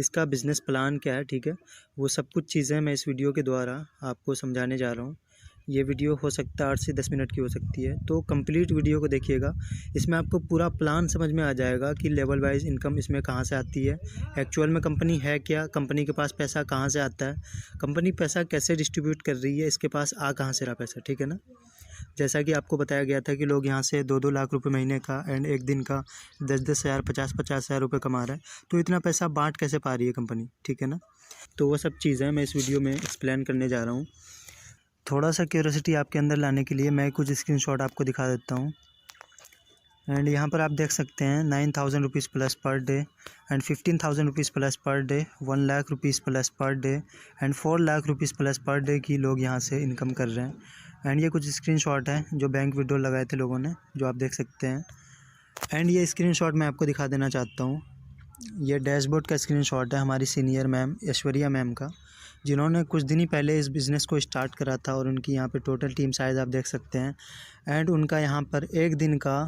इसका business plan क्या है, ठीक है, वो सब कुछ चीज़ें मैं इस वीडियो के द्वारा आपको समझाने जा रहा हूँ। ये वीडियो हो सकता है 8 से 10 मिनट की हो सकती है, तो कंप्लीट वीडियो को देखिएगा। इसमें आपको पूरा प्लान समझ में आ जाएगा कि लेवल वाइज इनकम इसमें कहाँ से आती है, एक्चुअल में कंपनी है क्या, कंपनी के पास पैसा कहाँ से आता है, कंपनी पैसा कैसे डिस्ट्रीब्यूट कर रही है, इसके पास आ कहाँ से रहा पैसा, ठीक है ना। जैसा कि आपको बताया गया था कि लोग यहाँ से 2-2 लाख रुपए महीने का एंड एक दिन का 10-10 हज़ार 50-50 हज़ार रुपये कमा रहे हैं, तो इतना पैसा बांट कैसे पा रही है कंपनी, ठीक है ना। तो वो सब चीज़ें मैं इस वीडियो में एक्सप्लेन करने जा रहा हूँ। थोड़ा सा क्यूरियोसिटी आपके अंदर लाने के लिए मैं कुछ स्क्रीनशॉट आपको दिखा देता हूँ। एंड यहाँ पर आप देख सकते हैं 9,000 rupees plus per day and 15,000 rupees plus per day, 1 lakh rupees plus per day and 4 lakh rupees plus per day की लोग यहाँ से इनकम कर रहे हैं। एंड ये कुछ स्क्रीनशॉट हैं जो बैंक विड्रॉल लगाए थे लोगों ने, जो आप देख सकते हैं। एंड ये स्क्रीनशॉट मैं आपको दिखा देना चाहता हूँ। ये डैशबोर्ड का स्क्रीनशॉट है हमारी सीनियर मैम ऐश्वर्या मैम का, जिन्होंने कुछ दिन ही पहले इस बिज़नेस को स्टार्ट करा था। और उनकी यहाँ पे टोटल टीम साइज़ आप देख सकते हैं। एंड उनका यहाँ पर एक दिन का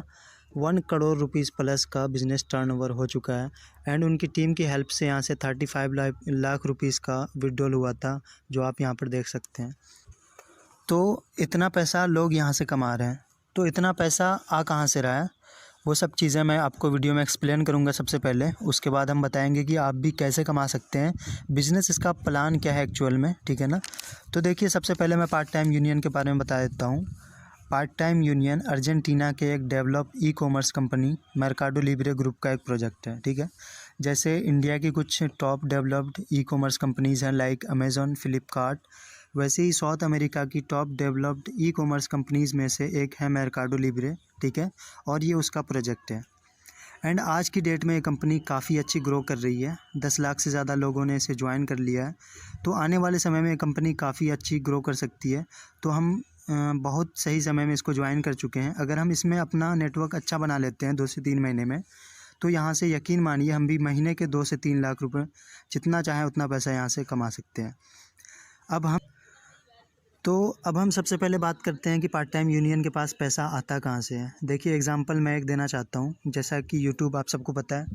1 करोड़ रुपीज़ प्लस का बिज़नेस टर्नओवर हो चुका है। एंड उनकी टीम की हेल्प से यहाँ से 35 लाख रुपीज़ का विड्रॉल हुआ था, जो आप यहाँ पर देख सकते हैं। तो इतना पैसा लोग यहाँ से कमा रहे हैं, तो इतना पैसा आ कहाँ से रहा है, वो सब चीज़ें मैं आपको वीडियो में एक्सप्लेन करूँगा सबसे पहले। उसके बाद हम बताएंगे कि आप भी कैसे कमा सकते हैं, बिज़नेस इसका प्लान क्या है एक्चुअल में, ठीक है ना। तो देखिए, सबसे पहले मैं पार्ट टाइम यूनियन के बारे में बता देता हूँ। पार्ट टाइम यूनियन अर्जेंटीना के एक डेवलप ई commerce company Mercado Libre group का एक प्रोजेक्ट है, ठीक है। जैसे इंडिया की कुछ top developed e commerce companies हैं लाइक अमेज़ॉन, फ्लिपकार्ट, वैसे ही साउथ अमेरिका की top developed e commerce companies में से एक है मर्काडो लिब्रे, ठीक है। और ये उसका प्रोजेक्ट है। एंड आज की डेट में ये कंपनी काफ़ी अच्छी ग्रो कर रही है, 10 लाख से ज़्यादा लोगों ने इसे ज्वाइन कर लिया है। तो आने वाले समय में ये कंपनी काफ़ी अच्छी ग्रो कर सकती है। तो हम बहुत सही समय में इसको ज्वाइन कर चुके हैं। अगर हम इसमें अपना नेटवर्क अच्छा बना लेते हैं 2 से 3 महीने में, तो यहाँ से यकीन मानिए हम भी महीने के 2 से 3 लाख रुपए, जितना चाहें उतना पैसा यहाँ से कमा सकते हैं। अब हम सबसे पहले बात करते हैं कि पार्ट टाइम यूनियन के पास पैसा आता कहाँ से है। देखिए, एग्जांपल मैं एक देना चाहता हूँ। जैसा कि यूट्यूब आप सबको पता है,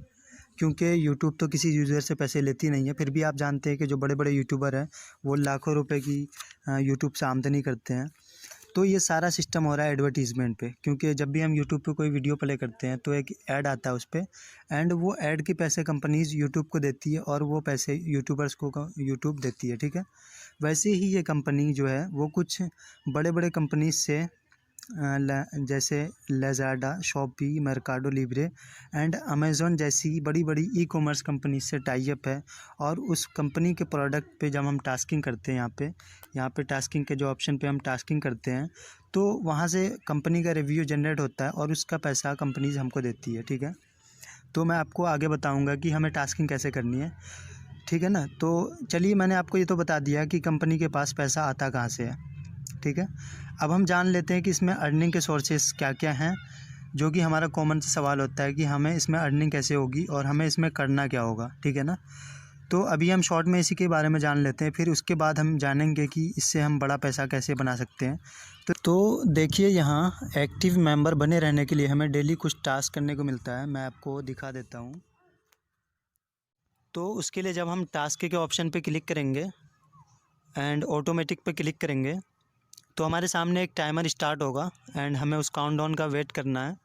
क्योंकि यूट्यूब तो किसी यूज़र से पैसे लेती नहीं है, फिर भी आप जानते हैं कि जो बड़े बड़े यूट्यूबर हैं वो लाखों रुपए की यूट्यूब से आमदनी करते हैं। तो ये सारा सिस्टम हो रहा है एडवर्टीज़मेंट पे, क्योंकि जब भी हम यूट्यूब पे कोई वीडियो प्ले करते हैं तो एक ऐड आता है उस पर, एंड वो ऐड के पैसे कंपनीज़ यूट्यूब को देती है और वो पैसे यूट्यूबर्स को यूट्यूब देती है, ठीक है। वैसे ही ये कंपनी जो है वो कुछ बड़े बड़े कंपनीज से जैसे Lazada, Shopee, Mercado Libre and Amazon जैसी बड़ी बड़ी ई कॉमर्स कंपनी से टाई अप है। और उस कंपनी के प्रोडक्ट पे जब हम टास्किंग करते हैं, यहाँ पे टास्किंग के जो ऑप्शन पे हम टास्किंग करते हैं, तो वहाँ से कंपनी का रिव्यू जनरेट होता है और उसका पैसा कंपनीज हमको देती है, ठीक है। तो मैं आपको आगे बताऊँगा कि हमें टास्किंग कैसे करनी है, ठीक है ना। तो चलिए, मैंने आपको ये तो बता दिया कि कंपनी के पास पैसा आता कहाँ से है, ठीक है। अब हम जान लेते हैं कि इसमें अर्निंग के सोर्सेस क्या क्या हैं, जो कि हमारा कॉमन सवाल होता है कि हमें इसमें अर्निंग कैसे होगी और हमें इसमें करना क्या होगा, ठीक है ना। तो अभी हम शॉर्ट में इसी के बारे में जान लेते हैं, फिर उसके बाद हम जानेंगे कि इससे हम बड़ा पैसा कैसे बना सकते हैं। तो देखिए, यहाँ एक्टिव मेंबर बने रहने के लिए हमें डेली कुछ टास्क करने को मिलता है। मैं आपको दिखा देता हूँ। तो उसके लिए जब हम टास्क के ऑप्शन पे क्लिक करेंगे एंड ऑटोमेटिक पे क्लिक करेंगे, तो हमारे सामने एक टाइमर स्टार्ट होगा एंड हमें उस काउंटडाउन का वेट करना है।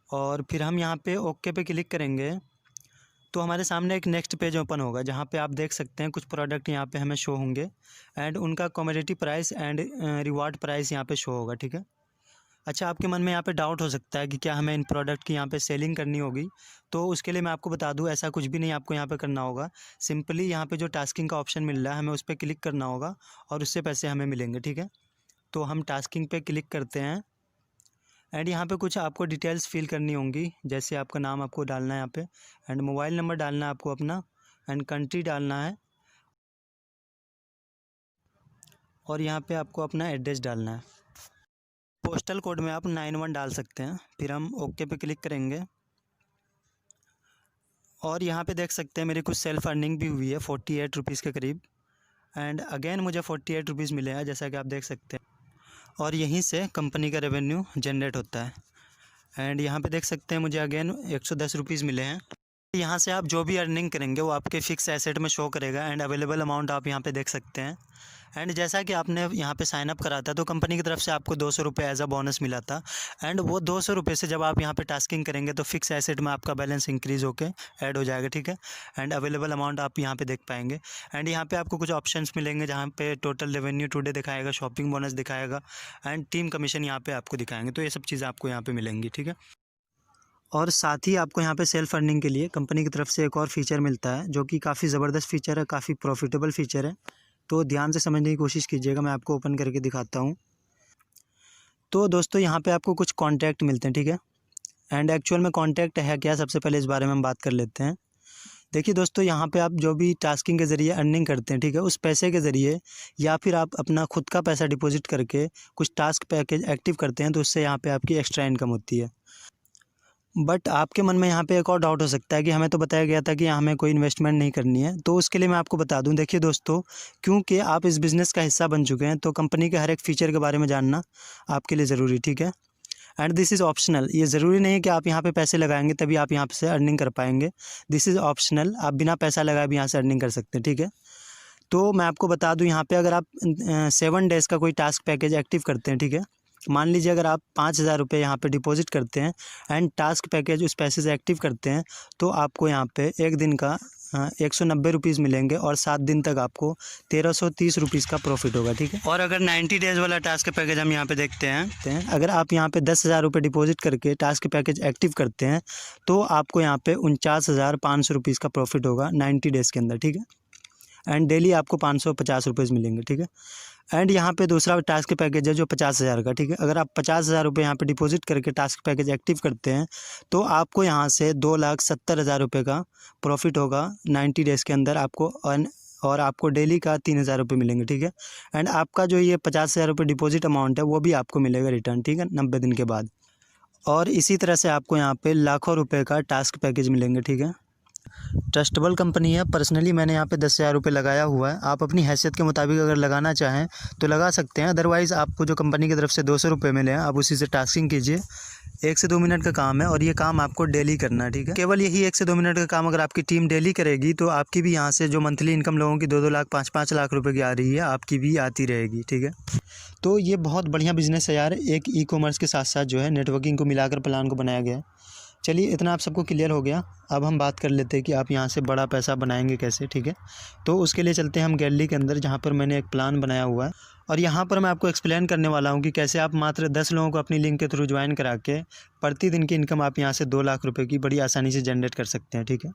और फिर हम यहाँ पे ओके पे क्लिक करेंगे, तो हमारे सामने एक नेक्स्ट पेज ओपन होगा, जहाँ पे आप देख सकते हैं कुछ प्रोडक्ट यहाँ पे हमें शो होंगे एंड उनका commodity price and reward price यहाँ पे शो होगा, ठीक है। अच्छा, आपके मन में यहाँ पे डाउट हो सकता है कि क्या हमें इन प्रोडक्ट की यहाँ पे सेलिंग करनी होगी। तो उसके लिए मैं आपको बता दूँ, ऐसा कुछ भी नहीं आपको यहाँ पे करना होगा। सिंपली यहाँ पे जो टास्किंग का ऑप्शन मिल रहा है, हमें उस पर क्लिक करना होगा और उससे पैसे हमें मिलेंगे, ठीक है। तो हम टास्किंग पे क्लिक करते हैं एंड यहाँ पे कुछ आपको डिटेल्स फिल करनी होंगी, जैसे आपका नाम आपको डालना है यहाँ पे एंड मोबाइल नंबर डालना है आपको अपना एंड कंट्री डालना है और यहाँ पे आपको अपना एड्रेस डालना है। पोस्टल कोड में आप 91 डाल सकते हैं। फिर हम ओके पे क्लिक करेंगे और यहाँ पे देख सकते हैं मेरी कुछ सेल्फ अर्निंग भी हुई है 48 रुपीज़ के करीब एंड अगेन मुझे 48 रुपीज़ मिले हैं, जैसा कि आप देख सकते हैं। और यहीं से कंपनी का रेवेन्यू जनरेट होता है एंड यहाँ पे देख सकते हैं मुझे अगेन 110 रुपीज़ मिले हैं। यहाँ से आप जो भी अर्निंग करेंगे वो आपके फिक्स एसेट में शो करेगा एंड अवेलेबल अमाउंट आप यहाँ पे देख सकते हैं। एंड जैसा कि आपने यहाँ पे साइन अप करा था तो कंपनी की तरफ से आपको 200 रुपये एज अ बोनस मिला था। एंड वो 200 रुपये से जब आप यहाँ पे टास्किंग करेंगे तो फिक्स एसेट में आपका बैलेंस इंक्रीज़ होकर ऐड हो जाएगा, ठीक है। एंड अवेलेबल अमाउंट आप यहाँ पे देख पाएंगे। एंड यहाँ पे आपको कुछ ऑप्शंस मिलेंगे जहाँ पे टोटल रेवेन्यू टुडे दिखाएगा, शॉपिंग बोनस दिखाएगा एंड टीम कमीशन यहाँ पे आपको दिखाएंगे। तो ये सब चीज़ें आपको यहाँ पे मिलेंगी, ठीक है। और साथ ही आपको यहाँ पे सेल्फ अर्निंग के लिए कंपनी की तरफ से एक और फीचर मिलता है जो कि काफ़ी ज़बरदस्त फीचर है, काफ़ी प्रॉफिटेबल फीचर है। तो ध्यान से समझने की कोशिश कीजिएगा, मैं आपको ओपन करके दिखाता हूँ। तो दोस्तों यहाँ पे आपको कुछ कॉन्टैक्ट मिलते हैं, ठीक है। एंड एक्चुअल में कॉन्टैक्ट है क्या, सबसे पहले इस बारे में हम बात कर लेते हैं। देखिए दोस्तों, यहाँ पे आप जो भी टास्किंग के ज़रिए अर्निंग करते हैं, ठीक है, उस पैसे के ज़रिए या फिर आप अपना खुद का पैसा डिपॉजिट करके कुछ टास्क पैकेज एक्टिव करते हैं तो उससे यहाँ पे आपकी एक्स्ट्रा इनकम होती है। बट आपके मन में यहाँ पे एक और डाउट हो सकता है कि हमें तो बताया गया था कि हमें कोई इन्वेस्टमेंट नहीं करनी है। तो उसके लिए मैं आपको बता दूं, देखिए दोस्तों, क्योंकि आप इस बिज़नेस का हिस्सा बन चुके हैं तो कंपनी के हर एक फ़ीचर के बारे में जानना आपके लिए ज़रूरी, ठीक है। And this is optional. ये ज़रूरी नहीं है कि आप यहाँ पे पैसे लगाएंगे तभी आप यहाँ से अर्निंग कर पाएंगे। दिस इज़ ऑप्शनल, आप बिना पैसा लगाए भी यहाँ से अर्निंग कर सकते हैं, ठीक है। तो मैं आपको बता दूँ, यहाँ पर अगर आप 7 डेज़ का कोई टास्क पैकेज एक्टिव करते हैं, ठीक है, मान लीजिए अगर आप 5,000 रुपये यहाँ पे डिपॉजिट करते हैं एंड टास्क पैकेज उस पैसे से एक्टिव करते हैं तो आपको यहाँ पे एक दिन का 190 रुपीज़ मिलेंगे और 7 दिन तक आपको 1330 रुपीज़ का प्रॉफिट होगा, ठीक है। और अगर 90 डेज़ वाला टास्क पैकेज हम यहाँ पे देखते हैं, अगर आप यहाँ पे 10,000 रुपये डिपॉजिट करके टास्क पैकेज एक्टिव करते हैं तो आपको यहाँ पे 49,500 रुपीज़ का प्रॉफिट होगा 90 डेज़ के अंदर, ठीक है। एंड डेली आपको 550 रुपये मिलेंगे, ठीक है। एंड यहाँ पे दूसरा टास्क पैकेज है जो 50,000 का, ठीक है। अगर आप 50,000 रुपये यहाँ पे डिपॉजिट करके टास्क पैकेज एक्टिव करते हैं तो आपको यहाँ से 2,70,000 रुपये का प्रॉफिट होगा 90 डेज़ के अंदर आपको, और आपको डेली का 3,000 रुपये मिलेंगे, ठीक है। एंड आपका जो ये 50,000 रुपये डिपॉजिट अमाउंट है वो भी आपको मिलेगा रिटर्न, ठीक है, 90 दिन के बाद। और इसी तरह से आपको यहाँ पर लाखों रुपये का टास्क पैकेज मिलेंगे, ठीक है। ट्रस्टेबल कंपनी है। पर्सनली मैंने यहाँ पे 10,000 रुपये लगाया हुआ है। आप अपनी हैसियत के मुताबिक अगर लगाना चाहें तो लगा सकते हैं, अदरवाइज़ आपको जो कंपनी की तरफ से 200 रुपये मिले हैं आप उसी से टास्किंग कीजिए। 1 से 2 मिनट का काम है और ये काम आपको डेली करना है, ठीक है। केवल यही 1 से 2 मिनट का काम अगर आपकी टीम डेली करेगी तो आपकी भी यहाँ से जो मंथली इनकम लोगों की 2-2 लाख 5-5 लाख रुपये की आ रही है आपकी भी आती रहेगी, ठीक है। तो ये बहुत बढ़िया बिजनेस है यार। एक ई-कॉमर्स के साथ साथ जो है नेटवर्किंग को मिलाकर प्लान को बनाया गया है। चलिए, इतना आप सबको क्लियर हो गया। अब हम बात कर लेते हैं कि आप यहाँ से बड़ा पैसा बनाएंगे कैसे, ठीक है। तो उसके लिए चलते हैं हम गैलरी के अंदर जहाँ पर मैंने एक प्लान बनाया हुआ है और यहाँ पर मैं आपको एक्सप्लेन करने वाला हूँ कि कैसे आप मात्र 10 लोगों को अपनी लिंक के थ्रू ज्वाइन करा के प्रतिदिन की इनकम आप यहाँ से 2 लाख रुपये की बड़ी आसानी से जनरेट कर सकते हैं, ठीक है।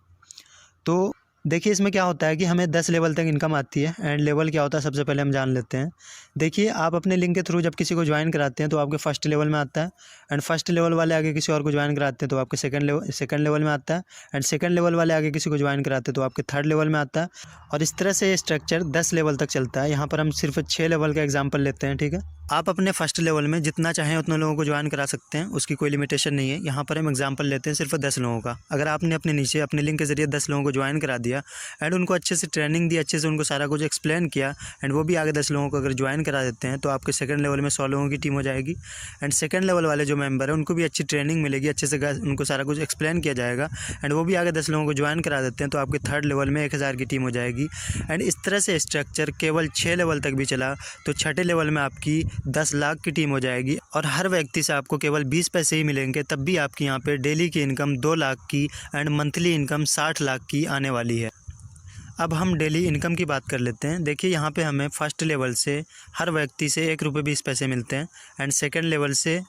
तो देखिए इसमें क्या होता है कि हमें 10 लेवल तक इनकम आती है। एंड लेवल क्या होता है सबसे पहले हम जान लेते हैं। देखिए, आप अपने लिंक के थ्रू जब किसी को ज्वाइन कराते हैं तो आपके फर्स्ट लेवल में आता है। एंड फर्स्ट लेवल वाले आगे किसी और को ज्वाइन कराते हैं तो आपके सेकंड लेवल में आता है। एंड सेकंड लेवल वाले आगे किसी को ज्वाइन कराते हैं तो आपके थर्ड लेवल में आता है। और इस तरह से ये स्ट्रक्चर 10 लेवल तक चलता है। यहाँ पर हम सिर्फ 6 लेवल का एग्जाम्पल लेते हैं, ठीक है। आप अपने फर्स्ट लेवल में जितना चाहें उतने लोगों को ज्वाइन करा सकते हैं, उसकी कोई लिमिटेशन नहीं है। यहाँ पर हम एग्जांपल लेते हैं सिर्फ 10 लोगों का। अगर आपने अपने नीचे अपने लिंक के ज़रिए 10 लोगों को ज्वाइन करा दिया एंड उनको अच्छे से ट्रेनिंग दी, अच्छे से उनको सारा कुछ एक्सप्लेन किया एंड वो भी आगे 10 लोगों को अगर ज्वाइन करा देते हैं तो आपके सेकंड लेवल में 100 लोगों की टीम हो जाएगी। एंड सेकंड लेवल वाले जो मेंबर हैं उनको भी अच्छी ट्रेनिंग मिलेगी, अच्छे से उनको सारा कुछ एक्सप्लेन किया जाएगा एंड वो भी आगे 10 लोगों को ज्वाइन करा देते हैं तो आपके थर्ड लेवल में 1,000 की टीम हो जाएगी। एंड इस तरह से स्ट्रक्चर केवल 6 लेवल तक भी चला तो छठे लेवल में आपकी 10 लाख की टीम हो जाएगी और हर व्यक्ति से आपको केवल 20 पैसे ही मिलेंगे, तब भी आपकी यहाँ पे डेली की इनकम 2 लाख की एंड मंथली इनकम 60 लाख की आने वाली है। अब हम डेली इनकम की बात कर लेते हैं। देखिए, यहाँ पे हमें फर्स्ट लेवल से हर व्यक्ति से 1 रुपये 20 पैसे मिलते हैं एंड सेकेंड लेवल से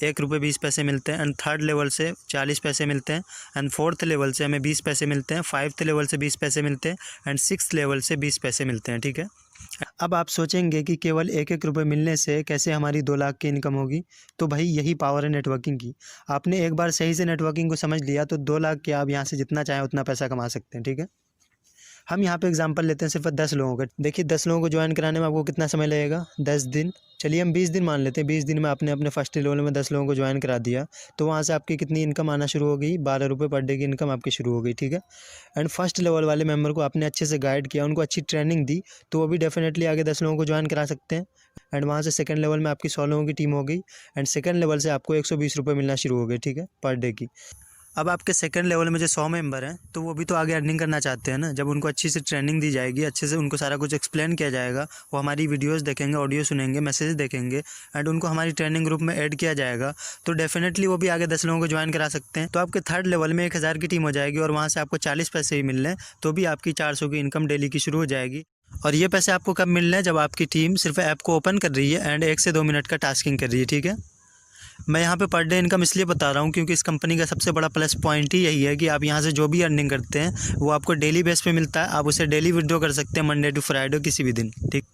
1 रुपये 20 पैसे मिलते हैं एंड थर्ड लेवल से 40 पैसे मिलते हैं एंड फोर्थ लेवल से हमें 20 पैसे मिलते हैं, 5th लेवल से 20 पैसे मिलते हैं एंड 6th लेवल से 20 पैसे मिलते हैं, ठीक है। अब आप सोचेंगे कि केवल 1-1 रुपये मिलने से कैसे हमारी 2 लाख की इनकम होगी। तो भाई यही पावर है नेटवर्किंग की। आपने एक बार सही से नेटवर्किंग को समझ लिया तो 2 लाख के आप यहाँ से जितना चाहें उतना पैसा कमा सकते हैं, ठीक है। हम यहाँ पे एग्जांपल लेते हैं सिर्फ 10 लोगों का। देखिए 10 लोगों को ज्वाइन कराने में आपको कितना समय लगेगा, 10 दिन। चलिए हम 20 दिन मान लेते हैं। 20 दिन में आपने अपने फर्स्ट लेवल में 10 लोगों को ज्वाइन करा दिया तो वहाँ से आपकी कितनी इनकम आना शुरू हो गई, 12 रुपये पर डे की इनकम आपकी शुरू हो गई, ठीक है। एंड फर्स्ट लेवल वाले मेंबर को आपने अच्छे से गाइड किया, उनको अच्छी ट्रेनिंग दी तो वो भी डेफिनेटली आगे 10 लोगों को ज्वाइन करा सकते हैं। एंड वहाँ से सेकंड लेवल में आपकी 100 लोगों की टीम हो गई एंड सेकंड लेवल से आपको 120 रुपये मिलना शुरू हो गए, ठीक है, पर डे की। अब आपके सेकंड लेवल में जो 100 मेंबर हैं तो वो भी तो आगे अर्निंग करना चाहते हैं ना। जब उनको अच्छी से ट्रेनिंग दी जाएगी, अच्छे से उनको सारा कुछ एक्सप्लेन किया जाएगा, वो हमारी वीडियोस देखेंगे, ऑडियो सुनेंगे, मैसेज देखेंगे एंड उनको हमारी ट्रेनिंग ग्रुप में ऐड किया जाएगा, तो डेफिनेटली वो भी आगे 10 लोगों को ज्वाइन करा सकते हैं। तो आपके थर्ड लेवल में 1000 की टीम हो जाएगी और वहाँ से आपको 40 पैसे ही मिल रहे हैं, तो भी आपकी 400 की इनकम डेली की शुरू हो जाएगी। और ये पैसे आपको कब मिल रहे हैं? जब आपकी टीम सिर्फ ऐप को ओपन कर रही है एंड 1 से 2 मिनट का टास्किंग कर रही है, ठीक है। मैं यहाँ पे पर डे इनकम इसलिए बता रहा हूँ क्योंकि इस कंपनी का सबसे बड़ा प्लस पॉइंट ही यही है कि आप यहाँ से जो भी अर्निंग करते हैं वो आपको डेली बेस पे मिलता है। आप उसे डेली विड्रॉ कर सकते हैं, मंडे टू फ्राइडे किसी भी दिन, ठीक।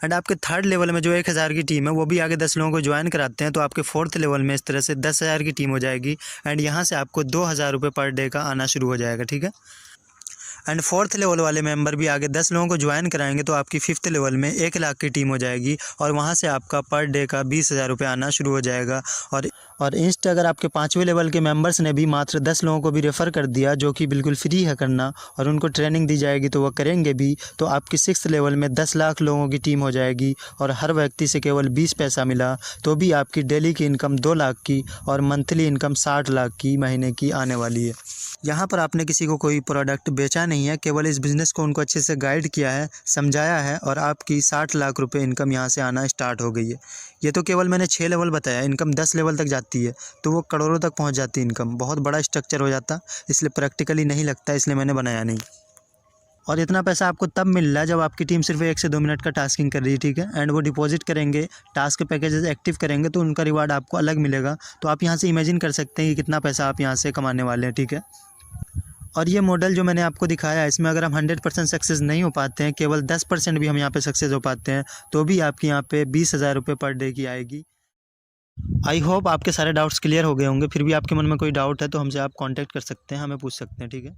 एंड आपके थर्ड लेवल में जो 1000 की टीम है वो भी आगे 10 लोगों को ज्वाइन कराते हैं, तो आपके फोर्थ लेवल में इस तरह से 10,000 की टीम हो जाएगी एंड यहाँ से आपको 2000 रुपये पर डे का आना शुरू हो जाएगा, ठीक है। एंड फोर्थ लेवल वाले मेंबर भी आगे 10 लोगों को ज्वाइन कराएंगे, तो आपकी फिफ्थ लेवल में 1 लाख की टीम हो जाएगी और वहाँ से आपका पर डे का 20,000 रुपये आना शुरू हो जाएगा। और इंस्ट अगर आपके 5वें लेवल के मेंबर्स ने भी मात्र 10 लोगों को भी रेफ़र कर दिया, जो कि बिल्कुल फ्री है करना, और उनको ट्रेनिंग दी जाएगी तो वो करेंगे भी, तो आपकी 6th लेवल में 10 लाख लोगों की टीम हो जाएगी और हर व्यक्ति से केवल 20 पैसा मिला तो भी आपकी डेली की इनकम 2 लाख की और मंथली इनकम 60 लाख की महीने की आने वाली है। यहाँ पर आपने किसी को कोई प्रोडक्ट बेचा नहीं है, केवल इस बिज़नेस को उनको अच्छे से गाइड किया है, समझाया है और आपकी 60 लाख रुपए इनकम यहाँ से आना स्टार्ट हो गई है। ये तो केवल मैंने 6 लेवल बताया, इनकम 10 लेवल तक जाती है तो वो करोड़ों तक पहुँच जाती है इनकम, बहुत बड़ा स्ट्रक्चर हो जाता, इसलिए प्रैक्टिकली नहीं लगता, इसलिए मैंने बनाया नहीं। और इतना पैसा आपको तब मिल रहा है जब आपकी टीम सिर्फ 1 से 2 मिनट का टास्किंग कर रही है, ठीक है। एंड वो डिपॉजिट करेंगे, टास्क पैकेजेस एक्टिव करेंगे तो उनका रिवार्ड आपको अलग मिलेगा। तो आप यहाँ से इमेजिन कर सकते हैं कि कितना पैसा आप यहाँ से कमाने वाले हैं, ठीक है। और ये मॉडल जो मैंने आपको दिखाया है, इसमें अगर हम 100% सक्सेस नहीं हो पाते हैं, केवल 10% भी हम यहाँ पे सक्सेस हो पाते हैं, तो भी आपकी यहाँ पे 20,000 रुपये पर डे की आएगी। आई होप आपके सारे डाउट्स क्लियर हो गए होंगे। फिर भी आपके मन में कोई डाउट है तो हमसे आप कांटेक्ट कर सकते हैं, हमें पूछ सकते हैं, ठीक है।